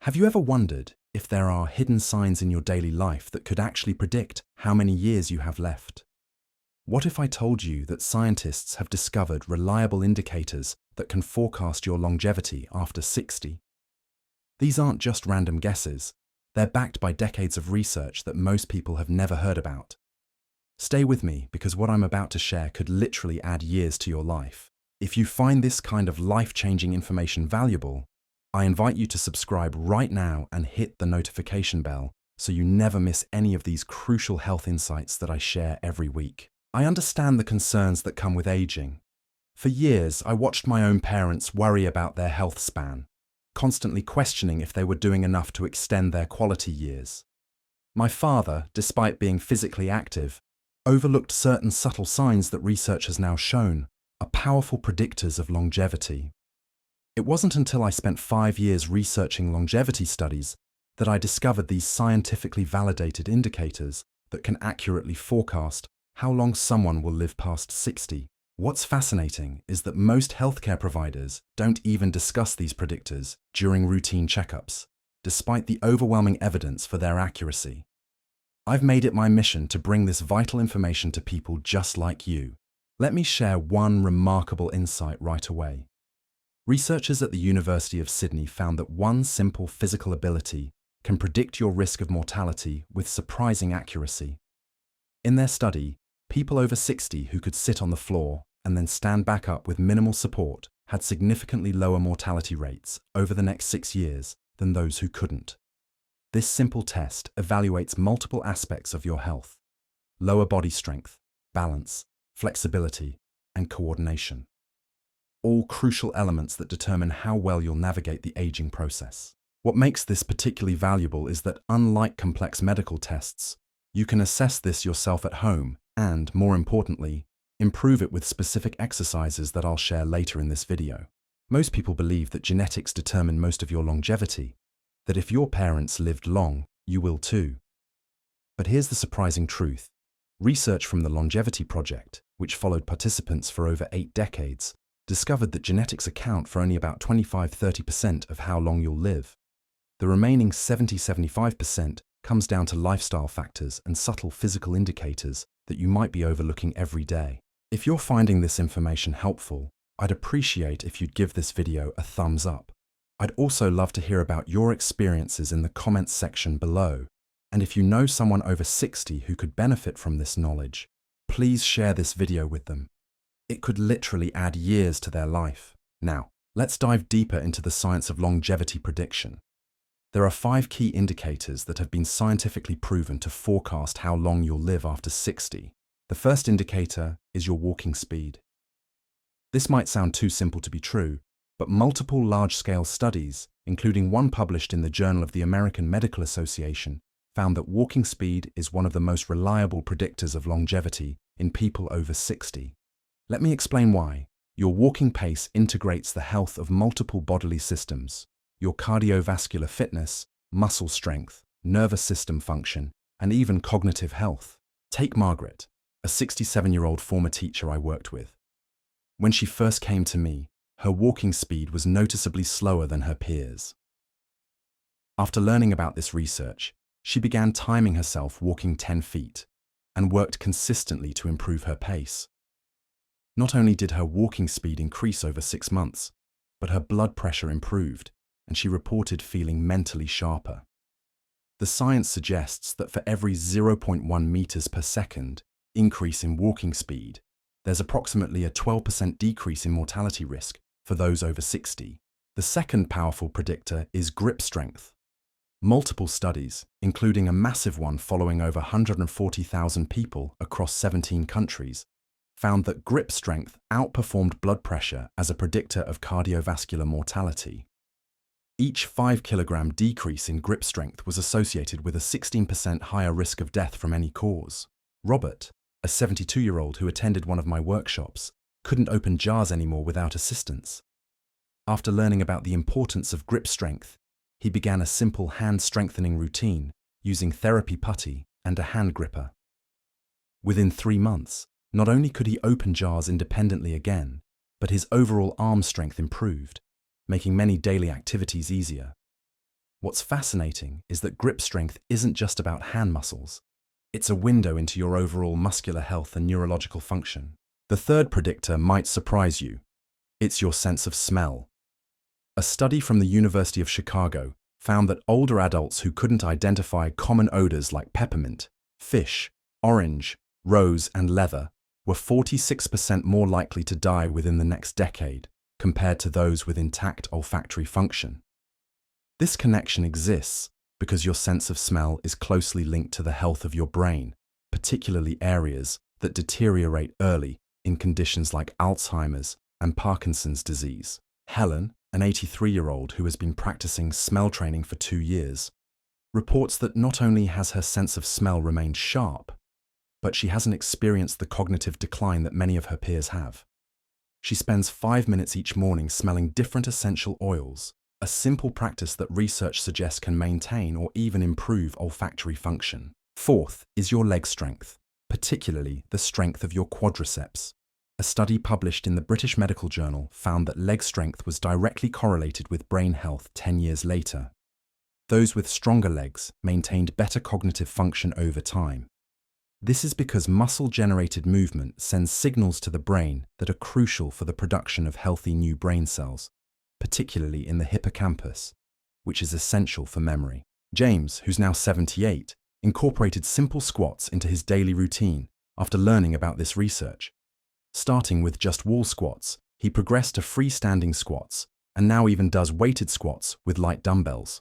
Have you ever wondered if there are hidden signs in your daily life that could actually predict how many years you have left? What if I told you that scientists have discovered reliable indicators that can forecast your longevity after 60? These aren't just random guesses. They're backed by decades of research that most people have never heard about. Stay with me because what I'm about to share could literally add years to your life. If you find this kind of life-changing information valuable, I invite you to subscribe right now and hit the notification bell so you never miss any of these crucial health insights that I share every week. I understand the concerns that come with aging. For years, I watched my own parents worry about their health span, constantly questioning if they were doing enough to extend their quality years. My father, despite being physically active, overlooked certain subtle signs that research has now shown are powerful predictors of longevity. It wasn't until I spent 5 years researching longevity studies that I discovered these scientifically validated indicators that can accurately forecast how long someone will live past 60. What's fascinating is that most healthcare providers don't even discuss these predictors during routine checkups, despite the overwhelming evidence for their accuracy. I've made it my mission to bring this vital information to people just like you. Let me share one remarkable insight right away. Researchers at the University of Sydney found that one simple physical ability can predict your risk of mortality with surprising accuracy. In their study, people over 60 who could sit on the floor and then stand back up with minimal support had significantly lower mortality rates over the next 6 years than those who couldn't. This simple test evaluates multiple aspects of your health: lower body strength, balance, flexibility, and coordination. All crucial elements that determine how well you'll navigate the aging process. What makes this particularly valuable is that, unlike complex medical tests, you can assess this yourself at home and, more importantly, improve it with specific exercises that I'll share later in this video. Most people believe that genetics determine most of your longevity, that if your parents lived long, you will too. But here's the surprising truth. Research from the Longevity Project, which followed participants for over 8 decades, discovered that genetics account for only about 25–30% of how long you'll live. The remaining 70–75% comes down to lifestyle factors and subtle physical indicators that you might be overlooking every day. If you're finding this information helpful, I'd appreciate if you'd give this video a thumbs up. I'd also love to hear about your experiences in the comments section below. And if you know someone over 60 who could benefit from this knowledge, please share this video with them. It could literally add years to their life. Now, let's dive deeper into the science of longevity prediction. There are 5 key indicators that have been scientifically proven to forecast how long you'll live after 60. The first indicator is your walking speed. This might sound too simple to be true, but multiple large-scale studies, including one published in the Journal of the American Medical Association, found that walking speed is one of the most reliable predictors of longevity in people over 60. Let me explain why. Your walking pace integrates the health of multiple bodily systems: your cardiovascular fitness, muscle strength, nervous system function, and even cognitive health. Take Margaret, a 67-year-old former teacher I worked with. When she first came to me, her walking speed was noticeably slower than her peers. After learning about this research, she began timing herself walking 10 feet and worked consistently to improve her pace. Not only did her walking speed increase over 6 months, but her blood pressure improved, and she reported feeling mentally sharper. The science suggests that for every 0.1 meters per second increase in walking speed, there's approximately a 12% decrease in mortality risk for those over 60. The second powerful predictor is grip strength. Multiple studies, including a massive one following over 140,000 people across 17 countries, found that grip strength outperformed blood pressure as a predictor of cardiovascular mortality. Each 5-kilogram decrease in grip strength was associated with a 16% higher risk of death from any cause. Robert, a 72-year-old who attended one of my workshops, couldn't open jars anymore without assistance. After learning about the importance of grip strength, he began a simple hand-strengthening routine using therapy putty and a hand gripper. Within 3 months, not only could he open jars independently again, but his overall arm strength improved, making many daily activities easier. What's fascinating is that grip strength isn't just about hand muscles. It's a window into your overall muscular health and neurological function. The third predictor might surprise you. It's your sense of smell. A study from the University of Chicago found that older adults who couldn't identify common odors like peppermint, fish, orange, rose, and leather were 46% more likely to die within the next decade compared to those with intact olfactory function. This connection exists because your sense of smell is closely linked to the health of your brain, particularly areas that deteriorate early in conditions like Alzheimer's and Parkinson's disease. Helen, an 83-year-old who has been practicing smell training for 2 years, reports that not only has her sense of smell remained sharp, but she hasn't experienced the cognitive decline that many of her peers have. She spends 5 minutes each morning smelling different essential oils, a simple practice that research suggests can maintain or even improve olfactory function. Fourth is your leg strength, particularly the strength of your quadriceps. A study published in the British Medical Journal found that leg strength was directly correlated with brain health 10 years later. Those with stronger legs maintained better cognitive function over time. This is because muscle-generated movement sends signals to the brain that are crucial for the production of healthy new brain cells, particularly in the hippocampus, which is essential for memory. James, who's now 78, incorporated simple squats into his daily routine after learning about this research. Starting with just wall squats, he progressed to freestanding squats and now even does weighted squats with light dumbbells.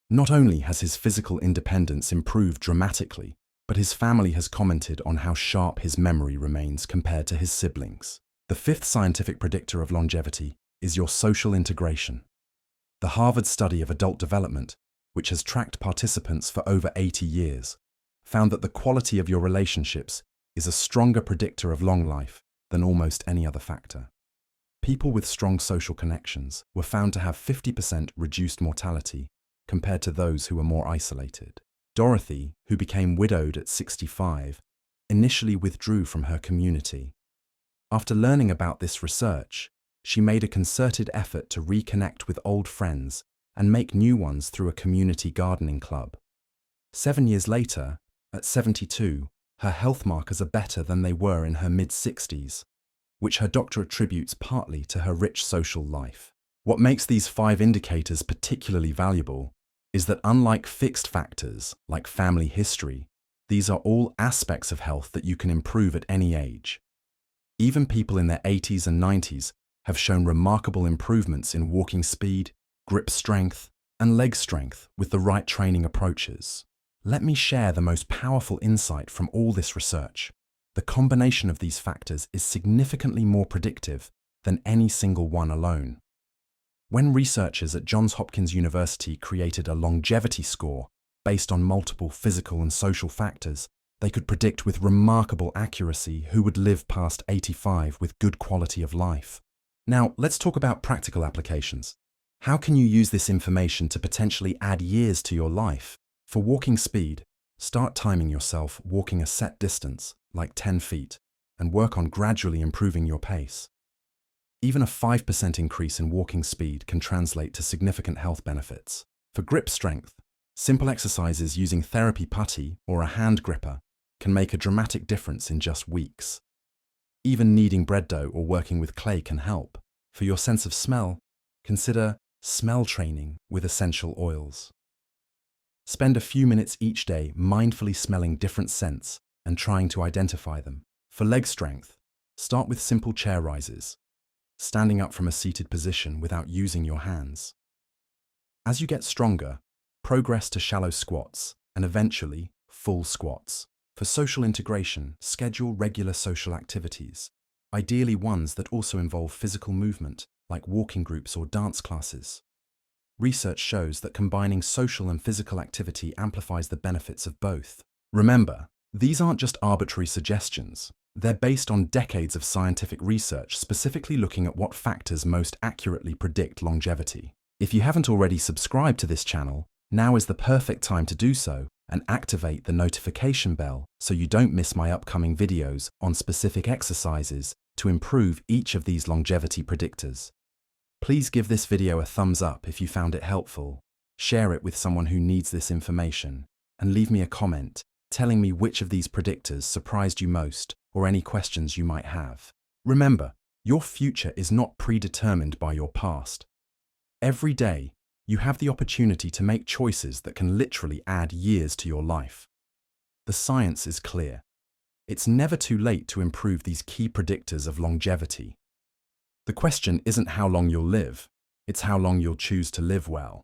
Not only has his physical independence improved dramatically, but his family has commented on how sharp his memory remains compared to his siblings. The fifth scientific predictor of longevity is your social integration. The Harvard study of adult development, which has tracked participants for over 80 years, found that the quality of your relationships is a stronger predictor of long life than almost any other factor. People with strong social connections were found to have 50% reduced mortality compared to those who were more isolated. Dorothy, who became widowed at 65, initially withdrew from her community. After learning about this research, she made a concerted effort to reconnect with old friends and make new ones through a community gardening club. 7 years later, at 72, her health markers are better than they were in her mid-60s, which her doctor attributes partly to her rich social life. What makes these 5 indicators particularly valuable is that unlike fixed factors like family history, these are all aspects of health that you can improve at any age. Even people in their 80s and 90s have shown remarkable improvements in walking speed, grip strength, and leg strength with the right training approaches. Let me share the most powerful insight from all this research. The combination of these factors is significantly more predictive than any single one alone. When researchers at Johns Hopkins University created a longevity score based on multiple physical and social factors, they could predict with remarkable accuracy who would live past 85 with good quality of life. Now, let's talk about practical applications. How can you use this information to potentially add years to your life? For walking speed, start timing yourself walking a set distance, like 10 feet, and work on gradually improving your pace. Even a 5% increase in walking speed can translate to significant health benefits. For grip strength, simple exercises using therapy putty or a hand gripper can make a dramatic difference in just weeks. Even kneading bread dough or working with clay can help. For your sense of smell, consider smell training with essential oils. Spend a few minutes each day mindfully smelling different scents and trying to identify them. For leg strength, start with simple chair rises, standing up from a seated position without using your hands. As you get stronger, progress to shallow squats and eventually full squats. For social integration, schedule regular social activities, ideally ones that also involve physical movement, like walking groups or dance classes. Research shows that combining social and physical activity amplifies the benefits of both. Remember, these aren't just arbitrary suggestions. They're based on decades of scientific research specifically looking at what factors most accurately predict longevity. If you haven't already subscribed to this channel, now is the perfect time to do so and activate the notification bell so you don't miss my upcoming videos on specific exercises to improve each of these longevity predictors. Please give this video a thumbs up if you found it helpful. Share it with someone who needs this information, and leave me a comment telling me which of these predictors surprised you most or any questions you might have. Remember, your future is not predetermined by your past. Every day, you have the opportunity to make choices that can literally add years to your life. The science is clear. It's never too late to improve these key predictors of longevity. The question isn't how long you'll live, it's how long you'll choose to live well.